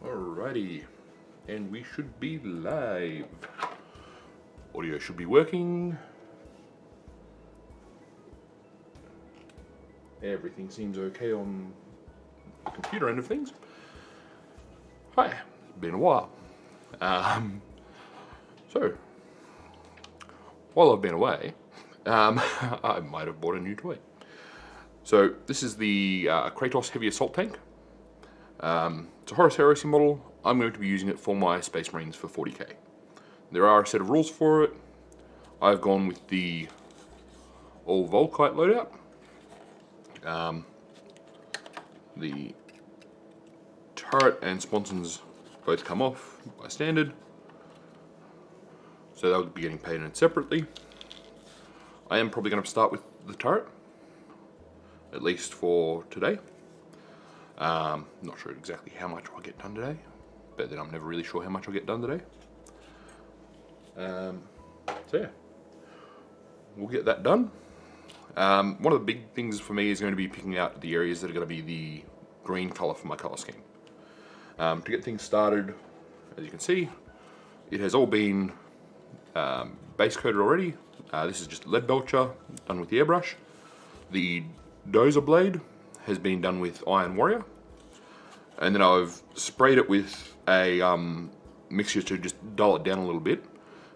Alrighty, and we should be live. Audio should be working. Everything seems okay on the computer end of things. Hi, it's been a while. So, while I've been away, I might have bought a new toy. So this is the Kratos Heavy Assault Tank. It's a Horus Heresy model. I'm going to be using it for my Space Marines for 40k. There are a set of rules for it. I've gone with the all Volkite loadout. The turret and sponsons both come off by standard, so they'll be getting painted separately. I am probably going to start with the turret, at least for today. Not sure exactly how much I'll get done today, but then I'm never really sure how much I'll get done today. So yeah, we'll get that done. One of the big things for me is going to be picking out the areas that are going to be the green color for my color scheme. To get things started, as you can see, it has all been base coated already. This is just lead belcher done with the airbrush. The dozer blade has been done with Iron Warrior, and then I've sprayed it with a mixture to just dull it down a little bit.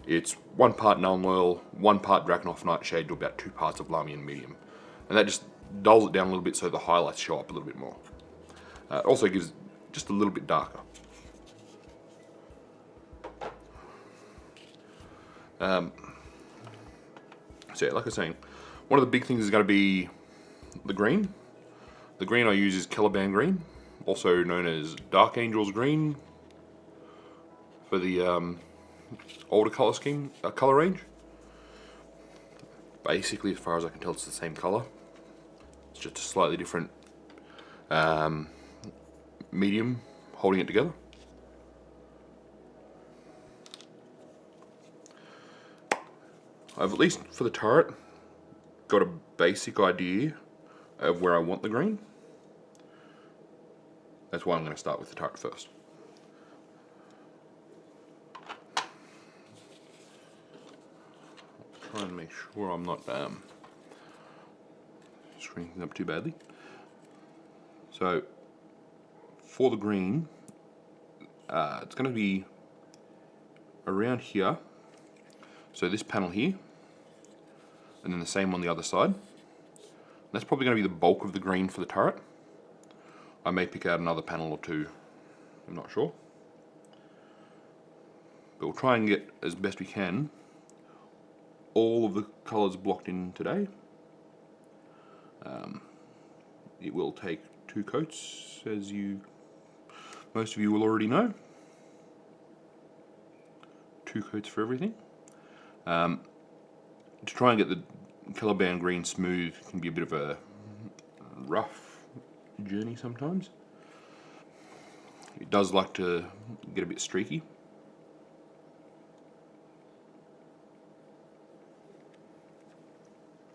It's 1 part Nuln Oil, 1 part Drakenhof Nightshade to about 2 parts of Lamian Medium, and that just dulls it down a little bit so the highlights show up a little bit more. It also gives just a little bit darker. So yeah, like I was saying, one of the big things is going to be the green. The green I use is Caliban green, also known as Dark Angels green for the older color scheme, color range. Basically, as far as I can tell, it's the same color. It's just a slightly different medium holding it together. I've, at least for the turret, got a basic idea of where I want the green. That's why I'm going to start with the turret first. Try and make sure I'm not screwing things up too badly. So for the green, it's going to be around here. So this panel here, and then the same on the other side. That's probably going to be the bulk of the green for the turret. I may pick out another panel or two, I'm not sure. But we'll try and get, as best we can, all of the colours blocked in today. It will take 2 coats, as most of you will already know. 2 coats for everything. To try and get the Caliban green smooth can be a bit of a rough journey sometimes. It does like to get a bit streaky.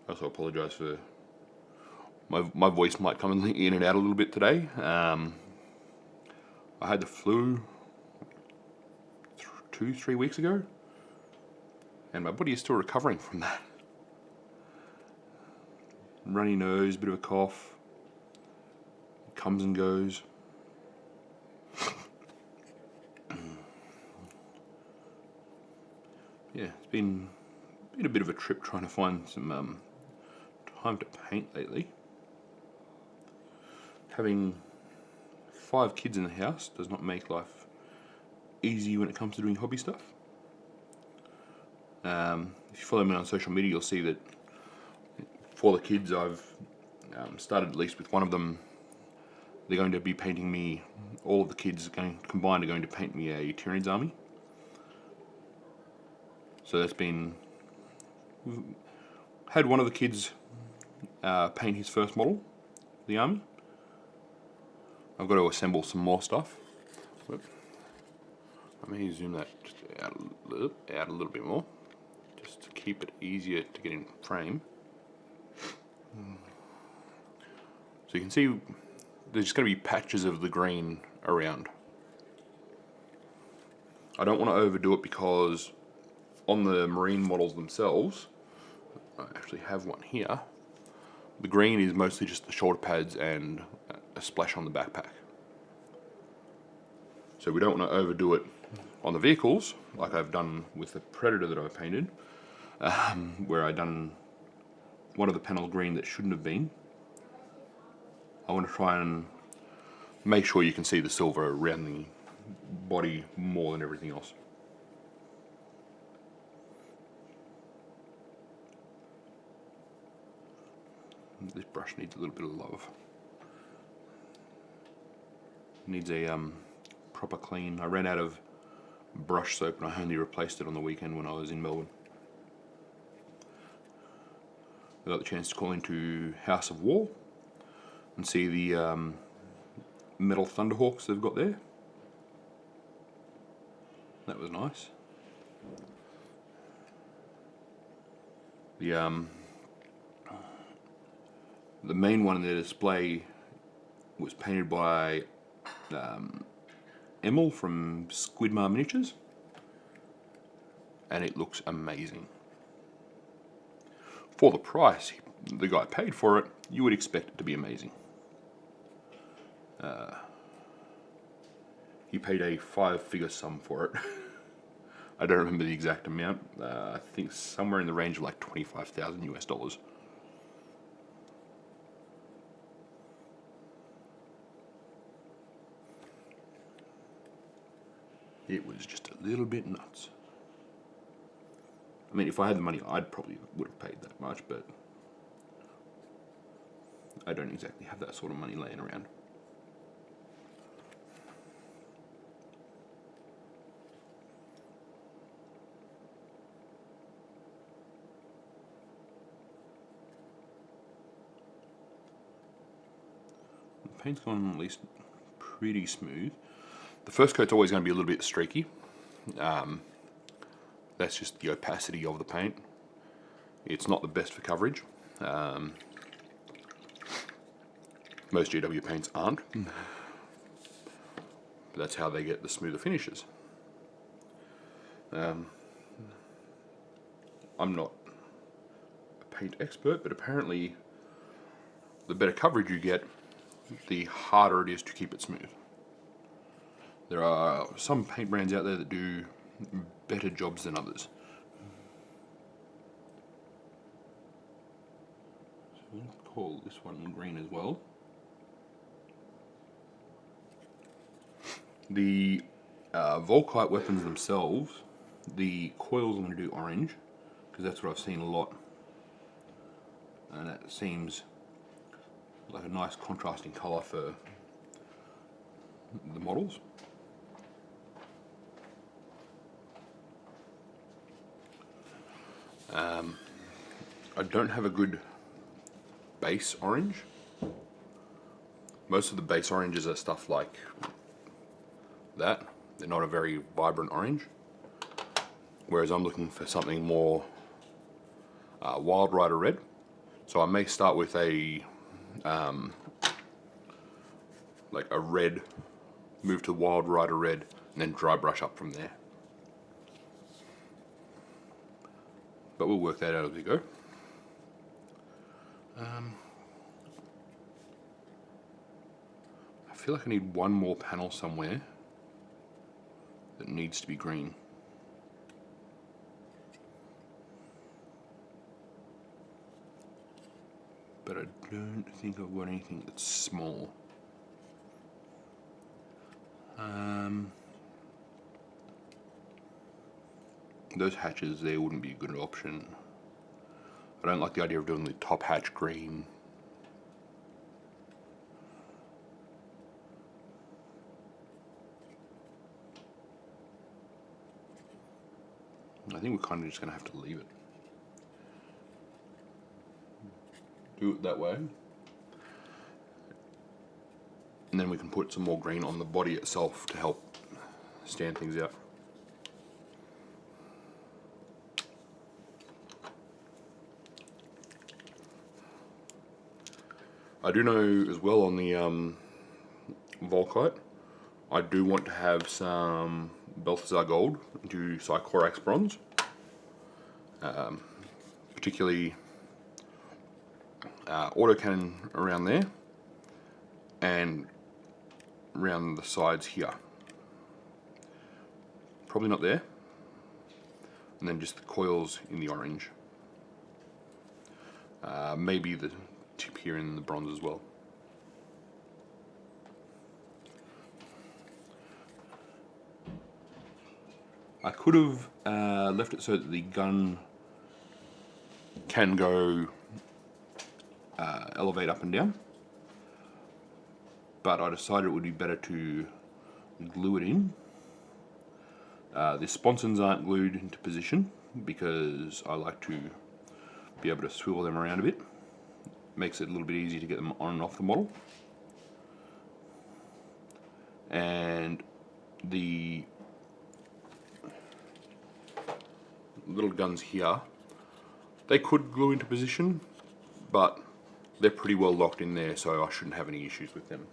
I also apologise for my voice might come in and out a little bit today. I had the flu 2-3 weeks ago, and my body is still recovering from that. Runny nose, bit of a cough, comes and goes. Yeah, it's been a bit of a trip trying to find some time to paint lately. Having 5 kids in the house does not make life easy when it comes to doing hobby stuff. If you follow me on social media, you'll see that for the kids, I've started at least with one of them. They're going to be painting me, all of the kids combined are going to paint me a Tyranids army. So that's been, we've had one of the kids paint his first model, the army. I've got to assemble some more stuff. Whoop. I may zoom that just out a little bit more, just to keep it easier to get in frame. So you can see there's just going to be patches of the green around. I don't want to overdo it because on the marine models themselves, I actually have one here, the green is mostly just the shoulder pads and a splash on the backpack. So we don't want to overdo it on the vehicles, like I've done with the Predator that I painted, where I done one of the panels green that shouldn't have been. I want to try and make sure you can see the silver around the body more than everything else. This brush needs a little bit of love. Needs a proper clean. I ran out of brush soap and I only replaced it on the weekend when I was in Melbourne. I got the chance to call into House of War and see the metal Thunderhawks they've got there. That was nice. The main one in their display was painted by Emil from Squidmar Miniatures, and it looks amazing. For the price the guy paid for it, you would expect it to be amazing. He paid a 5-figure sum for it. I don't remember the exact amount. I think somewhere in the range of like 25,000 US dollars. It was just a little bit nuts. I mean, if I had the money, I'd probably would have paid that much, but I don't exactly have that sort of money laying around. The paint's gone at least pretty smooth. The first coat's always going to be a little bit streaky. That's just the opacity of the paint. It's not the best for coverage. Most GW paints aren't. But that's how they get the smoother finishes. I'm not a paint expert, but apparently the better coverage you get, the harder it is to keep it smooth. There are some paint brands out there that do better jobs than others. So we'll call this one green as well. The Volkite weapons themselves, the coils I'm going to do orange, because that's what I've seen a lot. And that seems like a nice contrasting colour for the models. I don't have a good base orange. Most of the base oranges are stuff like that. They're not a very vibrant orange. Whereas I'm looking for something more Wild Rider red. So I may start with a like a red, move to Wild Rider red, and then dry brush up from there. But we'll work that out as we go. I feel like I need one more panel somewhere that needs to be green. But I don't think I've got anything that's small. Those hatches there wouldn't be a good option. I don't like the idea of doing the top hatch green. I think we're kind of just going to have to leave it. Do it that way. And then we can put some more green on the body itself to help stand things out. I do know as well on the Volkite, I do want to have some Balthazar Gold into Psychorax Bronze, particularly autocannon around there and around the sides here. Probably not there. And then just the coils in the orange. Maybe the tip here in the bronze as well. I could have left it so that the gun can go elevate up and down, but I decided it would be better to glue it in. The sponsons aren't glued into position because I like to be able to swivel them around a bit. Makes it a little bit easier to get them on and off the model. And the little guns here, they could glue into position, but they're pretty well locked in there, so I shouldn't have any issues with them.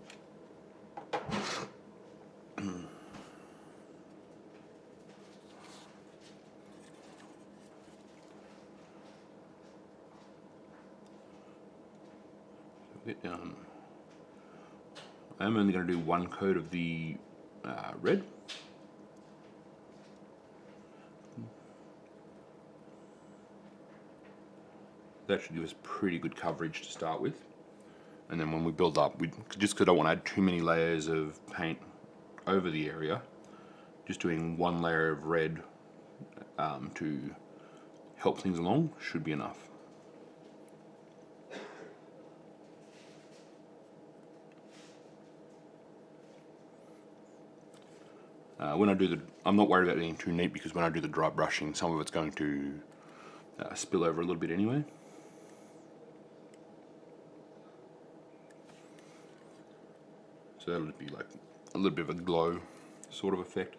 I'm only going to do one coat of the red. That should give us pretty good coverage to start with, and then when we build up, just because I don't want to add too many layers of paint over the area, just doing one layer of red to help things along should be enough. When I do I'm not worried about being too neat, because when I do the dry brushing, some of it's going to spill over a little bit anyway. So that'll be like a little bit of a glow sort of effect.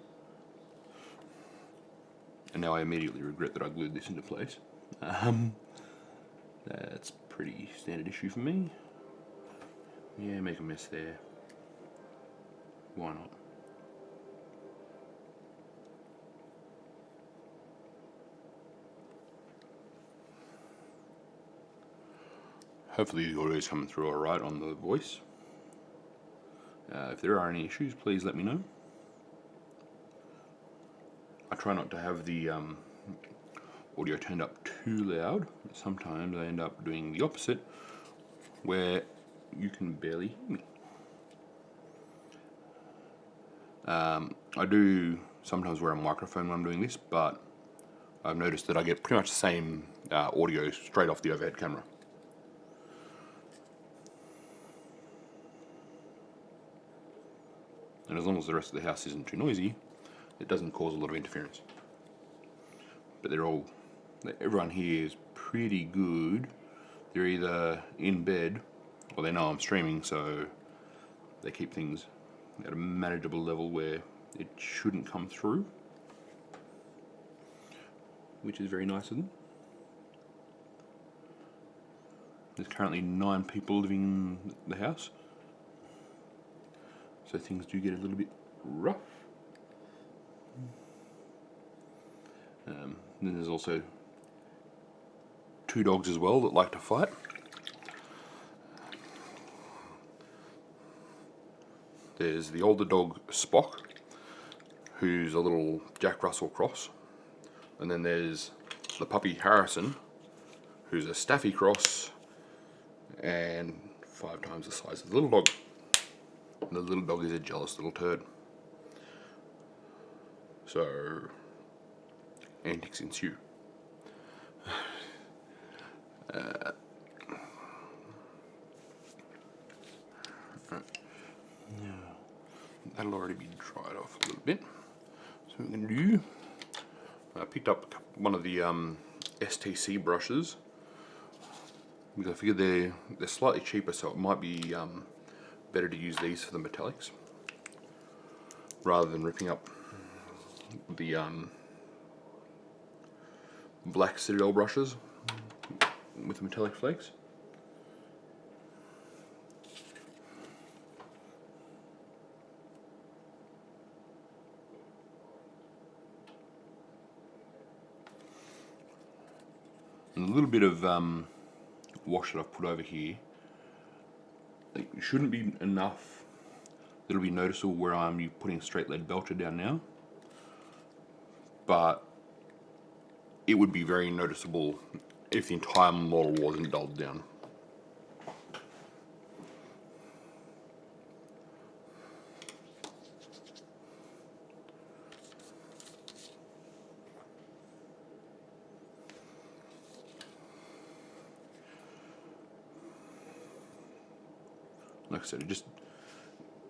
And now I immediately regret that I glued this into place. That's pretty standard issue for me. Yeah, make a mess there. Why not? Hopefully the audio is coming through alright on the voice. If there are any issues, please let me know. I try not to have the audio turned up too loud. Sometimes I end up doing the opposite, where you can barely hear me. I do sometimes wear a microphone when I'm doing this, but I've noticed that I get pretty much the same audio straight off the overhead camera. And as long as the rest of the house isn't too noisy, it doesn't cause a lot of interference. But everyone here is pretty good. They're either in bed, or they know I'm streaming, so they keep things at a manageable level where it shouldn't come through, which is very nice of them. There's currently 9 people living in the house, so things do get a little bit rough. Then there's also 2 dogs as well that like to fight. There's the older dog Spock, who's a little Jack Russell cross, and then there's the puppy Harrison, who's a Staffy cross and 5 times the size of the little dog. And the little dog is a jealous little turd. So antics ensue. That'll already be dried off a little bit. So what we're going to do, I picked up one of the STC brushes, because I figured they're slightly cheaper, so it might be better to use these for the metallics, rather than ripping up the black Citadel brushes with metallic flakes. And a little bit of wash that I've put over here. It shouldn't be enough that it'll be noticeable where I'm putting a straight lead belcher down now, but it would be very noticeable if the entire model wasn't dulled down. Like I said, just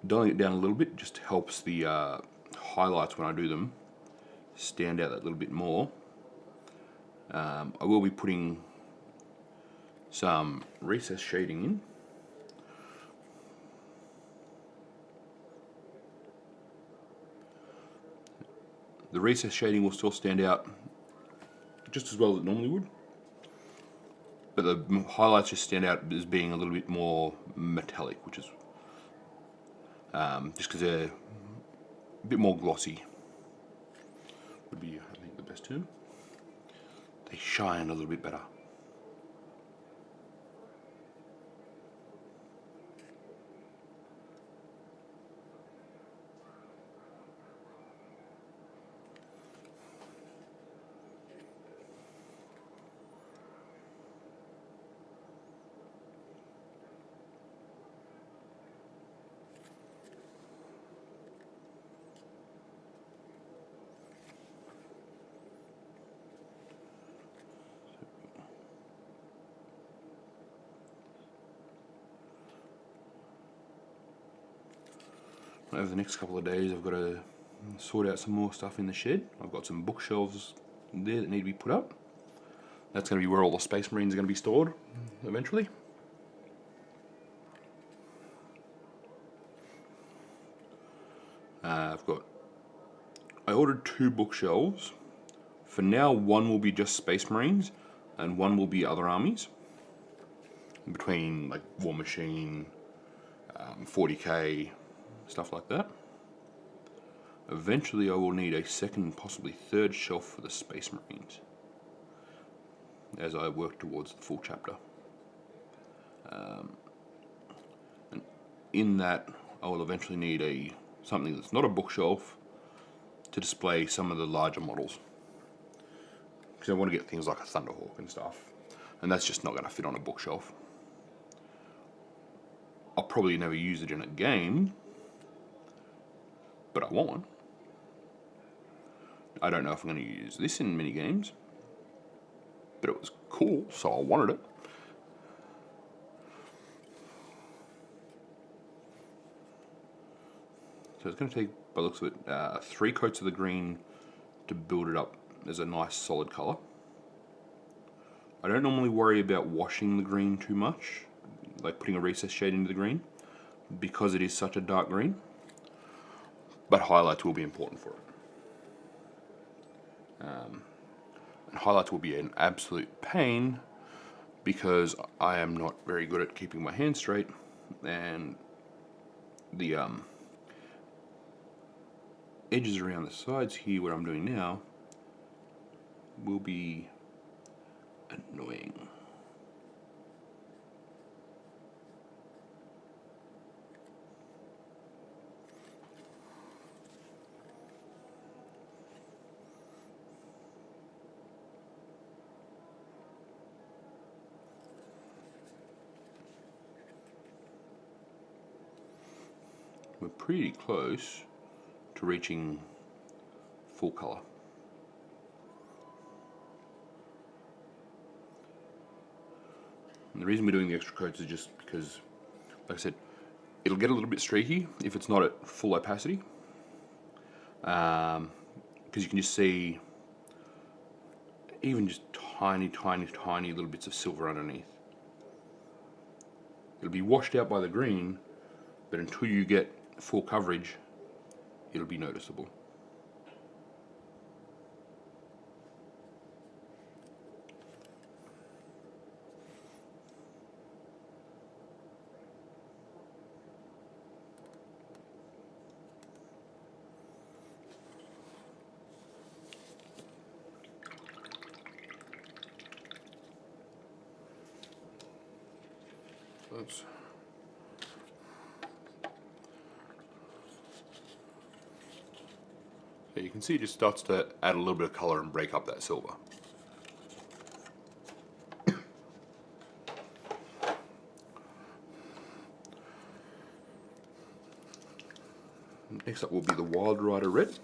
dulling it down a little bit just helps the highlights when I do them stand out that little bit more. I will be putting some recess shading in. The recess shading will still stand out just as well as it normally would, but the highlights just stand out as being a little bit more metallic, which is just because they're a bit more glossy, would be, I think, the best term. They shine a little bit better. Over the next couple of days I've got to sort out some more stuff in the shed. I've got some bookshelves there that need to be put up. That's going to be where all the Space Marines are going to be stored eventually. I ordered 2 bookshelves. For now, one will be just Space Marines and one will be other armies. Between like War Machine, 40k, stuff like that. Eventually I will need a second, possibly third shelf for the Space Marines as I work towards the full chapter. And in that I will eventually need something that's not a bookshelf to display some of the larger models, because I want to get things like a Thunderhawk and stuff, and that's just not going to fit on a bookshelf. I'll probably never use it in a game, but I want one. I don't know if I'm going to use this in many games, but it was cool, so I wanted it. So it's going to take, by the looks of it, 3 coats of the green to build it up as a nice solid colour. I don't normally worry about washing the green too much, like putting a recess shade into the green, because it is such a dark green, but highlights will be important for it. And highlights will be an absolute pain because I am not very good at keeping my hands straight, and the edges around the sides here, what I'm doing now, will be annoying. We're pretty close to reaching full colour. And the reason we're doing the extra coats is just because, like I said, it'll get a little bit streaky if it's not at full opacity, because you can just see even just tiny little bits of silver underneath. It'll be washed out by the green, but until you get full coverage, it'll be noticeable. coils. So you can see it just starts to add a little bit of colour and break up that silver. Next up will be the Wild Rider Red.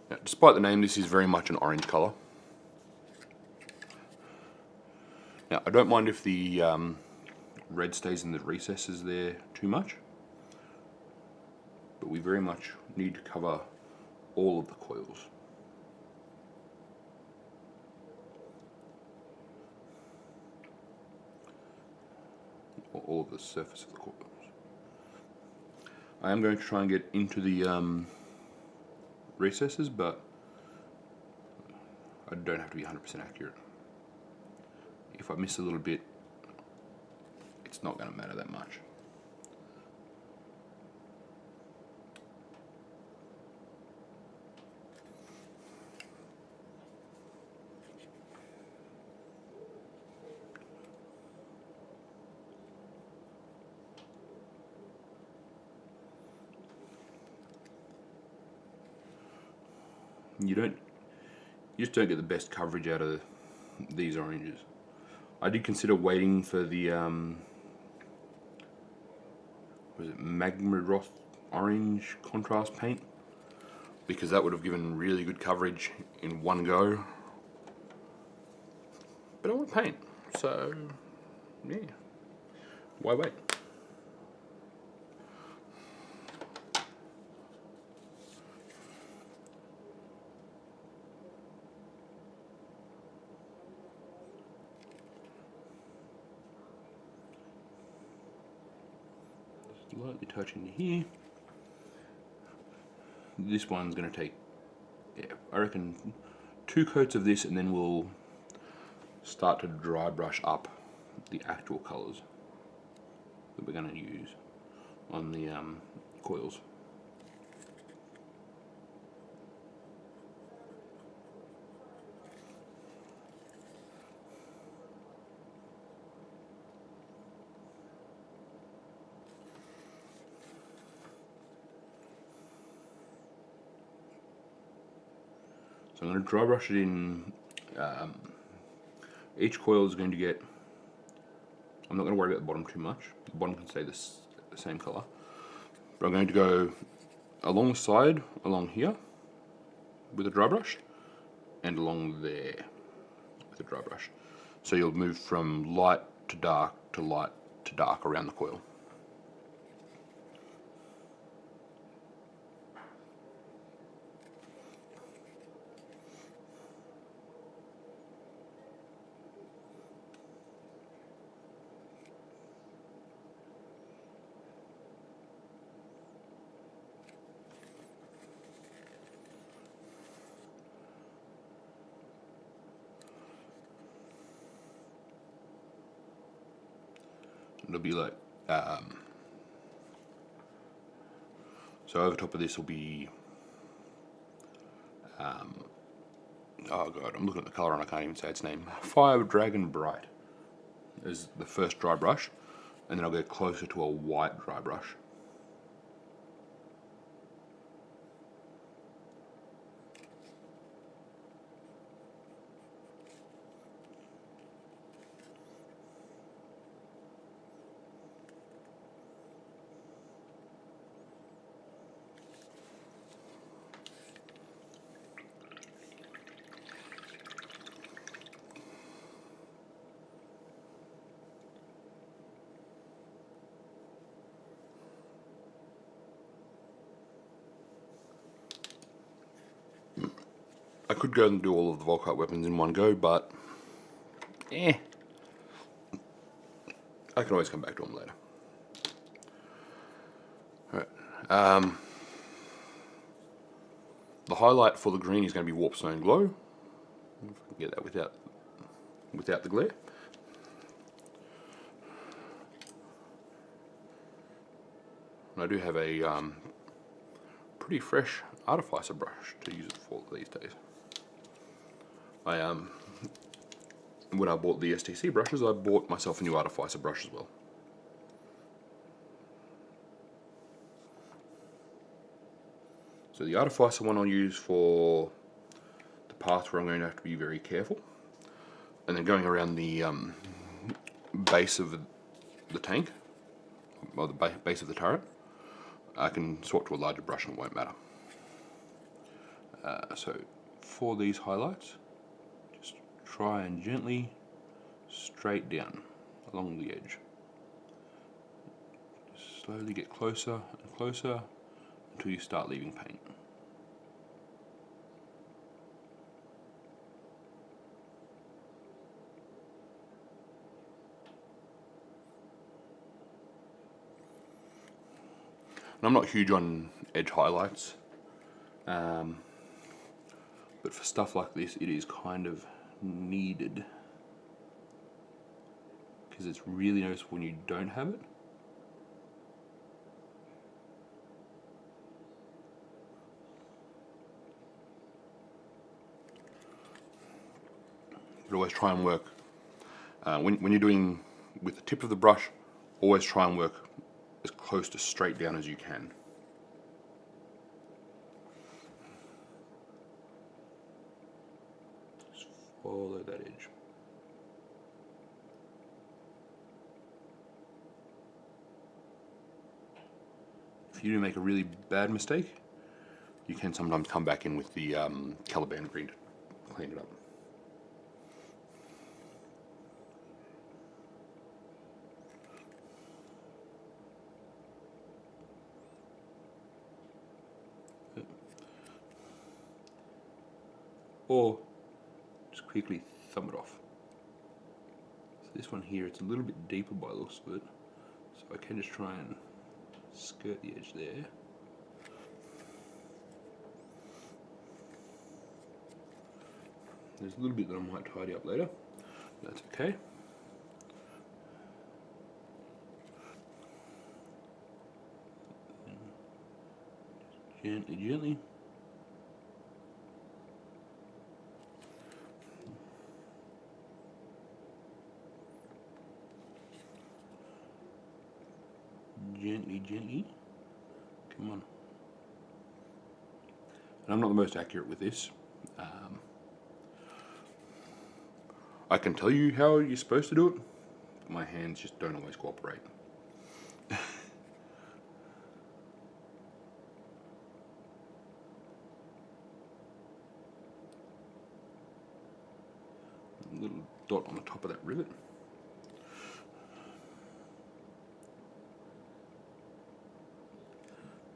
Now, despite the name, this is very much an orange colour. Now, I don't mind if the red stays in the recesses there too much, but we very much need to cover all of the coils. Or all of the surface of the coils. I am going to try and get into the recesses, but I don't have to be 100% accurate. If I miss a little bit, it's not going to matter that much. You just don't get the best coverage out of these oranges. I did consider waiting for the was it Magmaroth orange contrast paint, because that would have given really good coverage in one go. But I want paint, so yeah, why wait? Lightly touching here. This one's going to take, yeah, I reckon 2 coats of this, and then we'll start to dry brush up the actual colours that we're going to use on the coils. So I'm going to dry brush it in. Each coil is going to get, I'm not going to worry about the bottom too much. The bottom can stay the same colour. But I'm going to go along the side, along here with a dry brush, and along there with a dry brush. So you'll move from light to dark to light to dark around the coil. It'll be like, so over top of this will be, oh god, I'm looking at the colour and I can't even say its name. Fire Dragon Bright is the first dry brush, and then I'll go closer to a white dry brush. I could go and do all of the Volkite weapons in one go, but I can always come back to them later. Alright. The highlight for the green is going to be Warp Stone Glow. If I can get that without the glare. And I do have a pretty fresh artificer brush to use it for these days. when I bought the STC brushes, I bought myself a new Artificer brush as well. So the Artificer one I'll use for the paths where I'm going to have to be very careful. And then going around the base of the tank, or the base of the turret, I can swap to a larger brush and it won't matter. So for these highlights, just try and gently straight down along the edge. Just slowly get closer and closer until you start leaving paint. And I'm not huge on edge highlights, but for stuff like this it is kind of needed, because it's really noticeable when you don't have it. But always try and work, when you're doing with the tip of the brush, always try and work as close to straight down as you can. Just follow that edge. If you do make a really bad mistake, you can sometimes come back in with the Caliban green to clean it up. Or just quickly thumb it off. So this one here, it's a little bit deeper by the looks of it, so I can just try and skirt the edge there. There's a little bit that I might tidy up later. That's okay. Gently, gently. Gently, gently. Come on. And I'm not the most accurate with this. I can tell you how you're supposed to do it, but my hands just don't always cooperate. A little dot on the top of that rivet.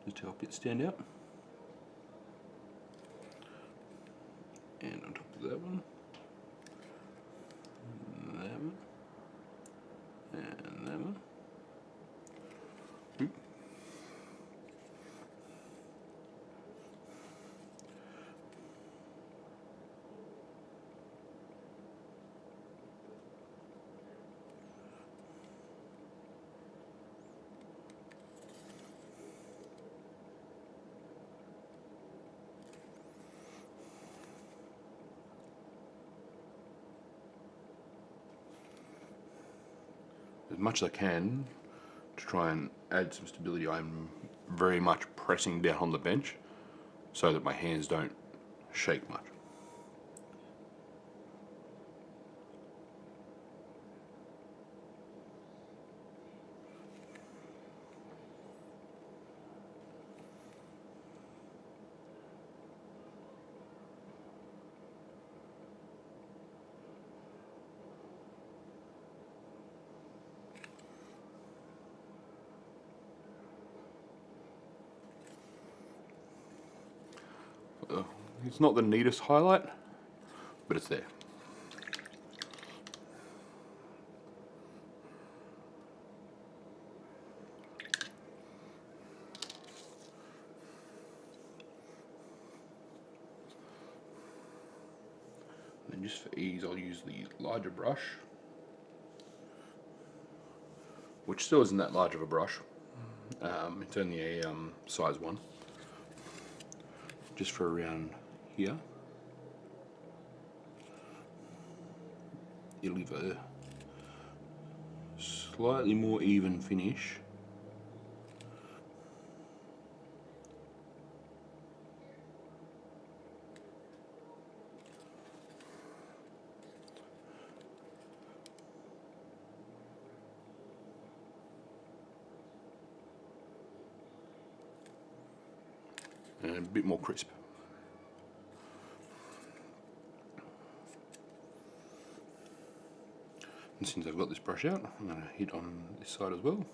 Just to help it stand out. And on top of that one. And that one. And that one. Oop. As much as I can to try and add some stability, I'm very much pressing down on the bench so that my hands don't shake much. It's not the neatest highlight, but it's there. And just for ease, I'll use the larger brush, which still isn't that large of a brush. It's only a size 1. Just for around here. it'll give a slightly more even finish. And a bit more crisp. And since I've got this brush out, I'm going to hit on this side as well.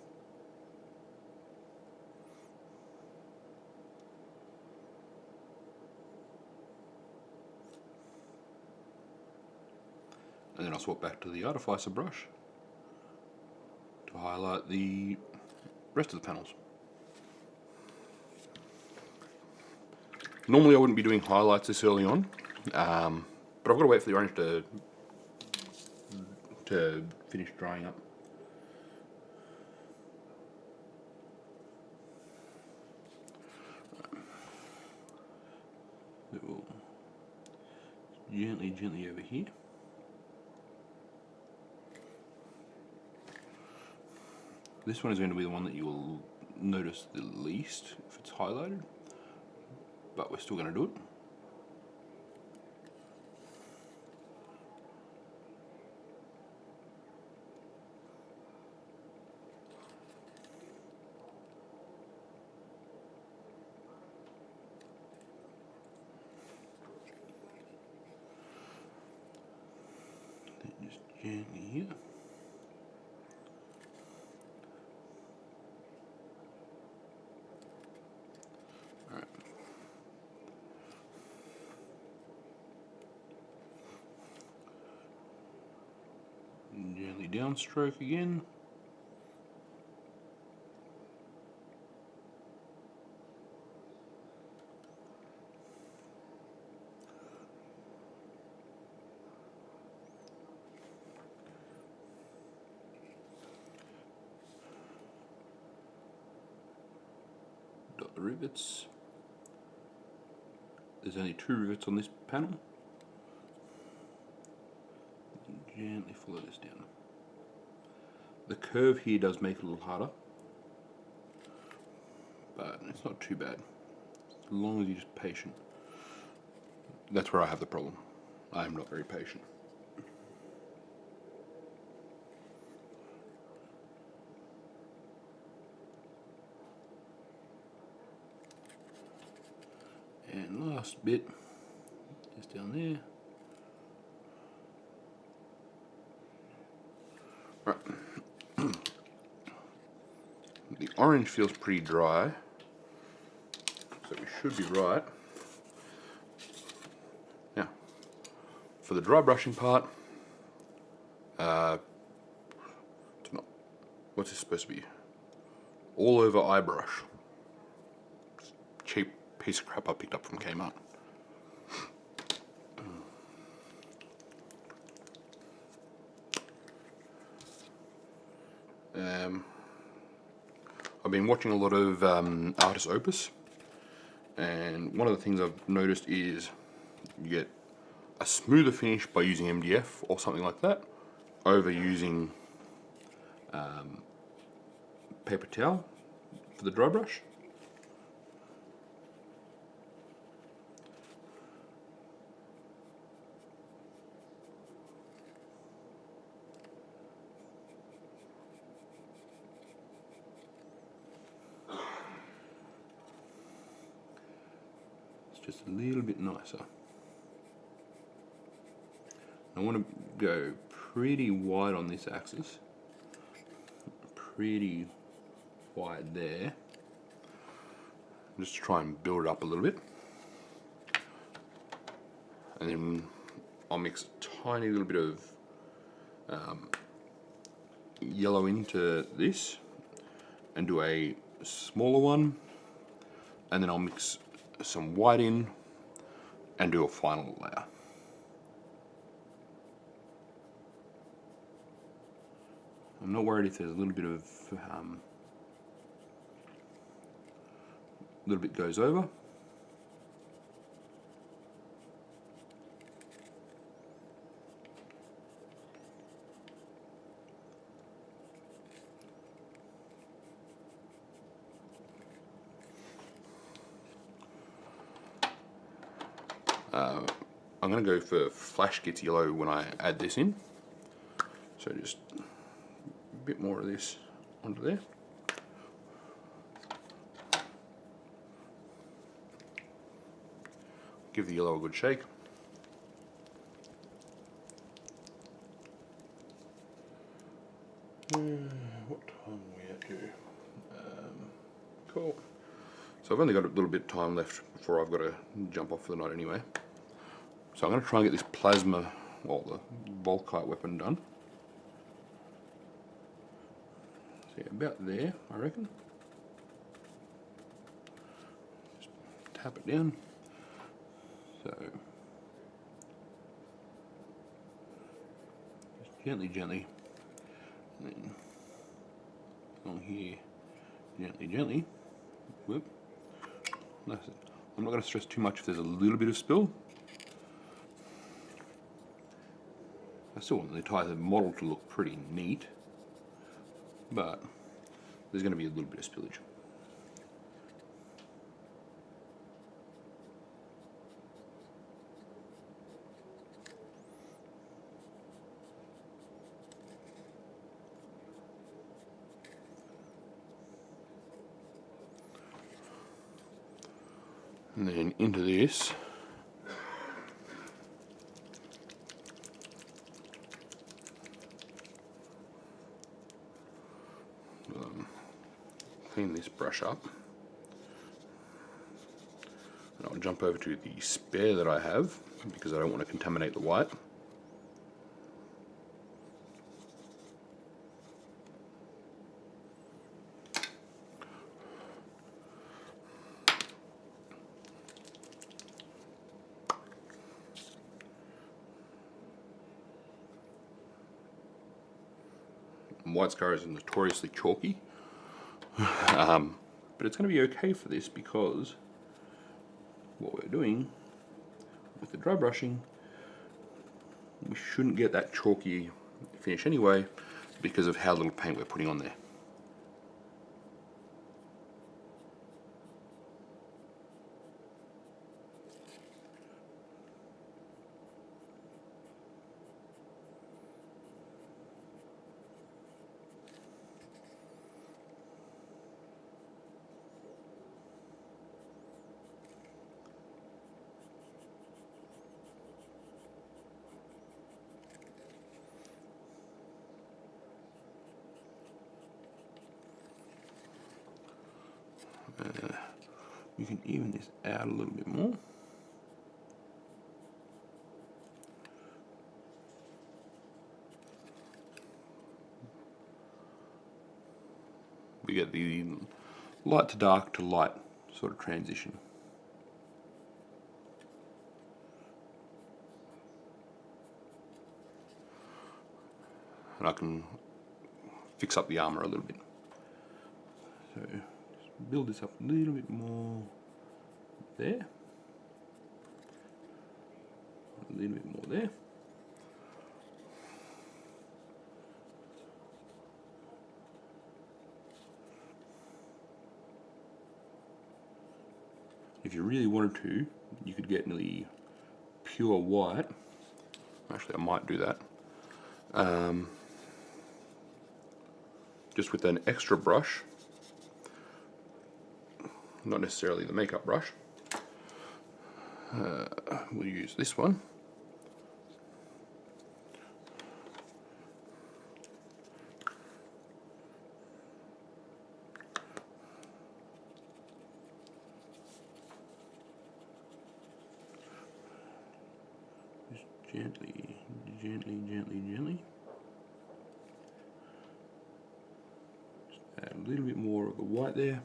And then I'll swap back to the artificer brush to highlight the rest of the panels. Normally I wouldn't be doing highlights this early on, but I've got to wait for the orange to finish drying up. It will gently over here. This one is going to be the one that you will notice the least if it's highlighted, but we're still going to do it. Then just gently here. Gently downstroke again. Dot the rivets. There's only 2 rivets on this panel. Gently follow this down. The curve here does make it a little harder, but it's not too bad, as long as you're just patient. That's where I have the problem. I am not very patient. And last bit, just down there. Right. The orange feels pretty dry, so we should be right. Now, for the dry brushing part, it's not, what's this supposed to be? All over eye brush. Cheap piece of crap I picked up from Kmart. I've been watching a lot of Artist Opus, and one of the things I've noticed is you get a smoother finish by using MDF or something like that over using paper towel for the dry brush. Just a little bit nicer. I want to go pretty wide on this axis, pretty wide there, just to try and build it up a little bit, and then I'll mix a tiny little bit of yellow into this and do a smaller one, and then I'll mix some white in and do a final layer. I'm not worried if there's a little bit of little bit goes over. I'm going to go for Flash Gets Yellow when I add this in. So just a bit more of this onto there. Give the yellow a good shake. What time are we at here? Cool. So I've only got a little bit of time left before I've got to jump off for the night anyway. So I'm going to try and get this plasma, well, the Volkite weapon done. So yeah, about there, I reckon. Just tap it down. So just gently, and then along here, gently. Whoop. That's it. I'm not going to stress too much if there's a little bit of spill. I still want the entire model to look pretty neat, but there's going to be a little bit of spillage. And then into this, clean this brush up, and I'll jump over to the spare that I have because I don't want to contaminate the white. White Scar is notoriously chalky, but it's going to be okay for this because what we're doing with the dry brushing, we shouldn't get that chalky finish anyway because of how little paint we're putting on there. You can even this out a little bit more. We get the light to dark to light sort of transition. And I can fix up the armor a little bit. So just build this up a little bit more there. A little bit more there. If you really wanted to, you could get nearly pure white. Actually, I might do that. Just with an extra brush, not necessarily the makeup brush. We'll use this one. Just gently. Just add a little bit more of the white there,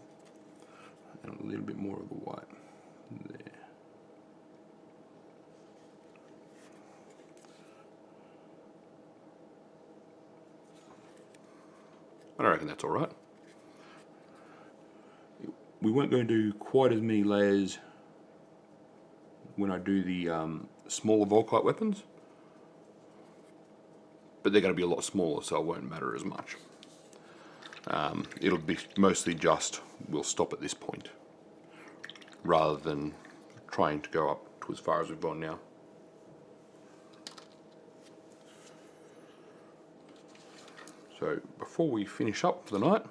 and a little bit more of the white there. I reckon that's all right. We won't go and do quite as many layers when I do the smaller Volkite weapons, but they're going to be a lot smaller, so it won't matter as much. It'll be mostly just, we'll stop at this point, rather than trying to go up to as far as we've gone now. So before we finish up for the night,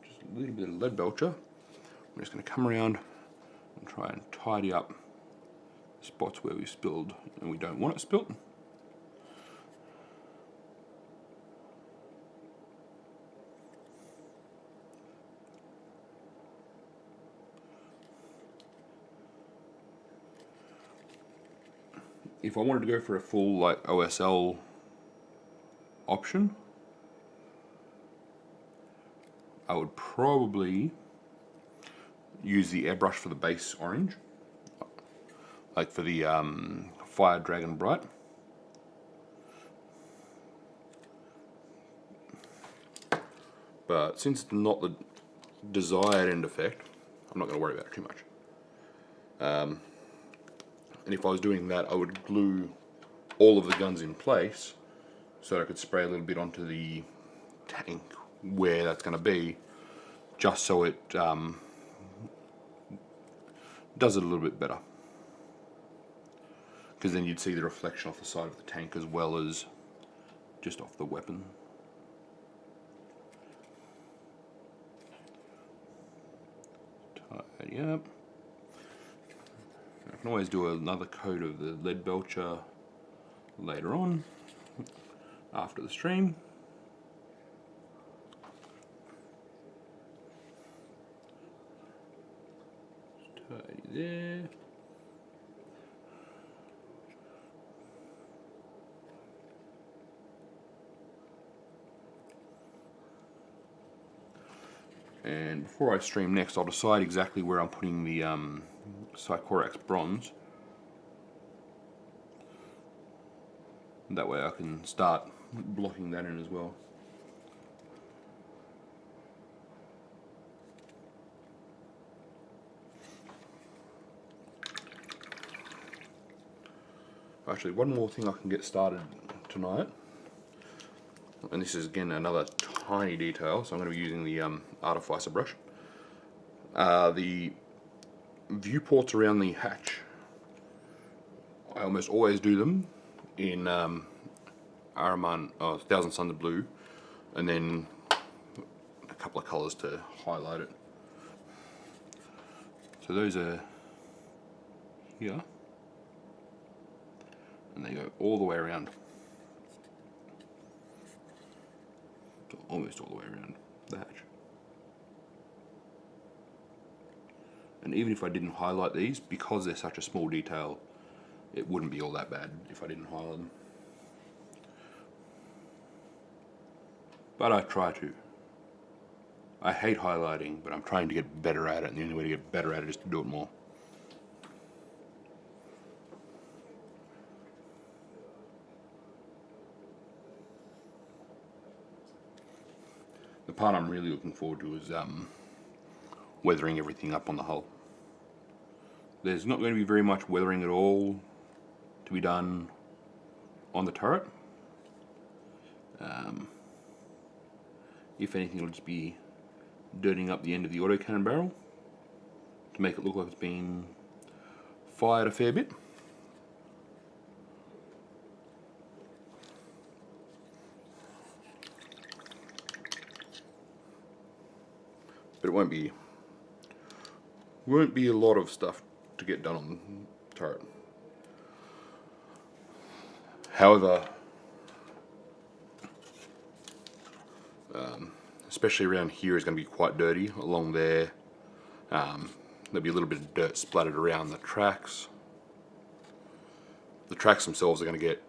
just a little bit of lead belcher. I'm just going to come around and try and tidy up spots where we spilled and we don't want it spilt. If I wanted to go for a full like OSL option, I would probably use the airbrush for the base orange, like for the Fire Dragon Bright. But since it's not the desired end effect, I'm not going to worry about it too much. And if I was doing that, I would glue all of the guns in place so that I could spray a little bit onto the tank where that's going to be, just so it does it a little bit better. Because then you'd see the reflection off the side of the tank as well as just off the weapon. Tidy up. I can always do another coat of the lead belcher later on, after the stream. Just tidy there. And before I stream next, I'll decide exactly where I'm putting the Sycorax bronze. That way I can start blocking that in as well. Actually, one more thing I can get started tonight, and this is again another tiny detail, so I'm going to be using the Artificer brush. The viewports around the hatch, I almost always do them in Ahriman, Thousand Sons of Blue, and then a couple of colours to highlight it. So those are here, and they go all the way around, so almost all the way around the hatch. And even if I didn't highlight these, because they're such a small detail, it wouldn't be all that bad if I didn't highlight them. But I try to. I hate highlighting, but I'm trying to get better at it, and the only way to get better at it is to do it more. The part I'm really looking forward to is weathering everything up on the hull. There's not going to be very much weathering at all to be done on the turret. If anything, it'll just be dirtying up the end of the autocannon barrel to make it look like it's been fired a fair bit. But it won't be a lot of stuff to get done on the turret. However, especially around here is going to be quite dirty. Along there, there'll be a little bit of dirt splattered around the tracks. The tracks themselves are going to get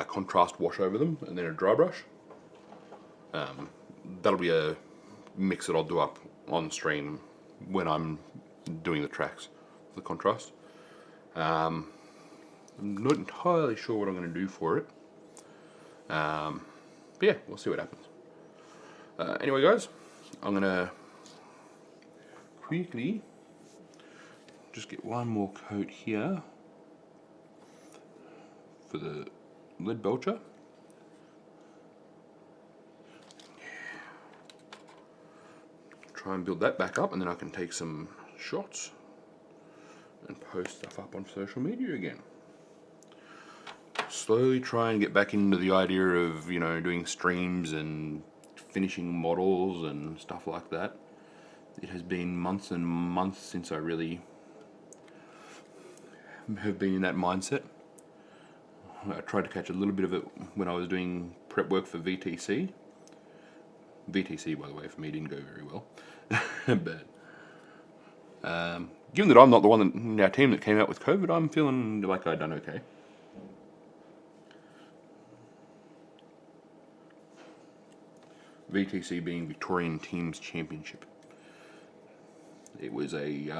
contrast wash over them, and then a dry brush. That'll be a mix that I'll do up on stream when I'm doing the tracks, the contrast. I'm not entirely sure what I'm going to do for it. But yeah, we'll see what happens. Anyway guys, I'm going to quickly just get one more coat here for the lead belcher. Try and build that back up, and then I can take some shots and post stuff up on social media again. slowly try and get back into the idea of, you know, doing streams and finishing models and stuff like that. It has been months and months since I really have been in that mindset. I tried to catch a little bit of it when I was doing prep work for VTC. VTC, by the way, for me didn't go very well. But given that I'm not the one in our team that came out with COVID, I'm feeling like I've done okay. VTC being Victorian Teams Championship. It was a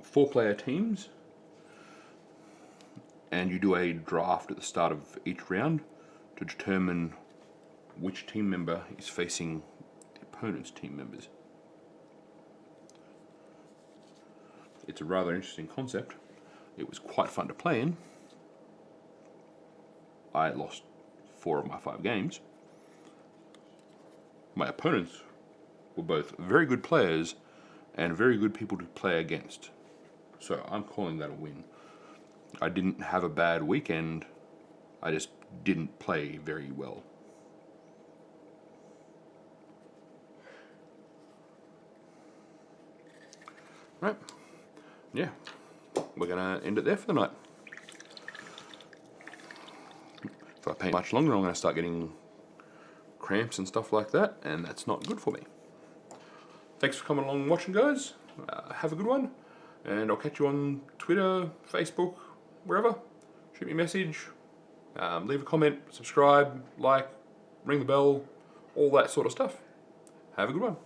4-player teams, and you do a draft at the start of each round to determine which team member is facing the opponent's team members. It's a rather interesting concept. It was quite fun to play in. I lost 4 of my 5 games. My opponents were both very good players and very good people to play against. So I'm calling that a win. I didn't have a bad weekend, I just didn't play very well. Right, yeah, we're gonna end it there for the night. If I paint much longer, I'm gonna start getting cramps and stuff like that, and that's not good for me. Thanks for coming along and watching, guys. Have a good one, and I'll catch you on Twitter, Facebook, wherever. Shoot me a message, leave a comment, subscribe, like, ring the bell, all that sort of stuff. Have a good one.